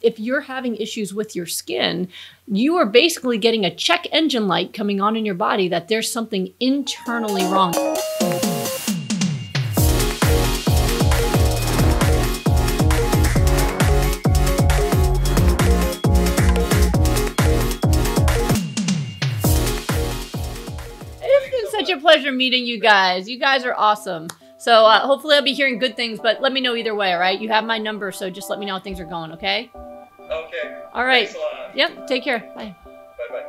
if you're having issues with your skin, you are basically getting a check engine light coming on in your body that there's something internally wrong. It's been such a pleasure meeting you guys. You guys are awesome. So hopefully I'll be hearing good things, but let me know either way, all right? You have my number, so just let me know how things are going, okay? Okay. All right. Thanks a lot. Yep, take care. Bye. Bye-bye.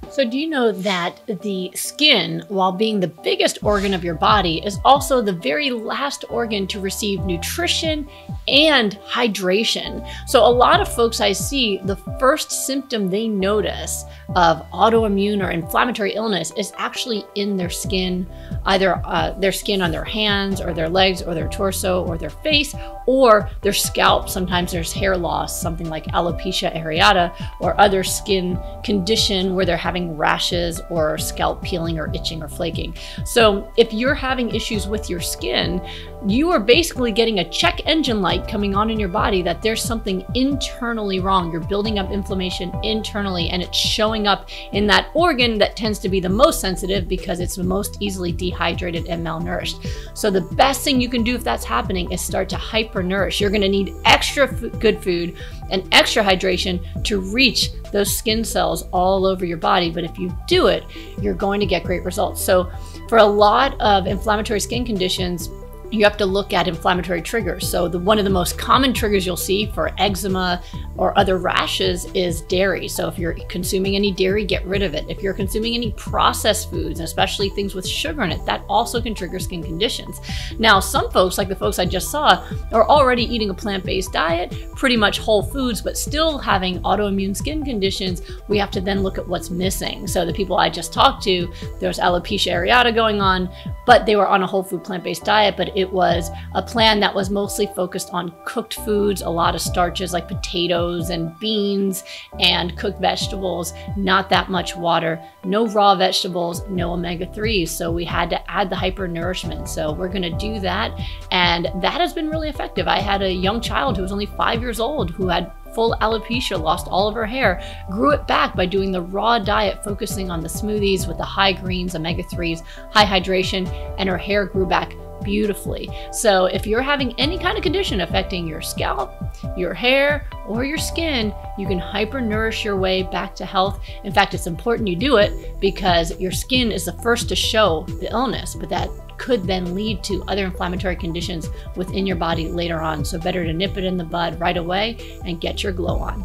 So do you know that the skin, while being the biggest organ of your body, is also the very last organ to receive nutrition and hydration? So a lot of folks I see, the first symptom they notice of autoimmune or inflammatory illness is actually in their skin, either their skin on their hands or their legs or their torso or their face or their scalp. Sometimes there's hair loss, something like alopecia areata or other skin condition where they're having rashes or scalp peeling or itching or flaking. So if you're having issues with your skin, you are basically getting a check engine light coming on in your body that there's something internally wrong. You're building up inflammation internally and it's showing up in that organ that tends to be the most sensitive because it's the most easily dehydrated and malnourished. So the best thing you can do if that's happening is start to hyper-nourish. You're gonna need extra good food and extra hydration to reach those skin cells all over your body. But if you do it, you're going to get great results. So for a lot of inflammatory skin conditions, you have to look at inflammatory triggers. So one of the most common triggers you'll see for eczema or other rashes is dairy. So if you're consuming any dairy, get rid of it. If you're consuming any processed foods, especially things with sugar in it, that also can trigger skin conditions. Now, some folks, like the folks I just saw, are already eating a plant-based diet, pretty much whole foods, but still having autoimmune skin conditions. We have to then look at what's missing. So the people I just talked to, there's alopecia areata going on, but they were on a whole food plant-based diet, but it was a plan that was mostly focused on cooked foods, a lot of starches like potatoes and beans and cooked vegetables, not that much water, no raw vegetables, no omega-3s. So we had to add the hyper-nourishment. So we're gonna do that. And that has been really effective. I had a young child who was only 5 years old who had full alopecia, lost all of her hair, grew it back by doing the raw diet, focusing on the smoothies with the high greens, omega-3s, high hydration, and her hair grew back beautifully. So if you're having any kind of condition affecting your scalp, your hair, or your skin, you can hyper-nourish your way back to health. In fact, it's important you do it because your skin is the first to show the illness, but that could then lead to other inflammatory conditions within your body later on. So better to nip it in the bud right away and get your glow on.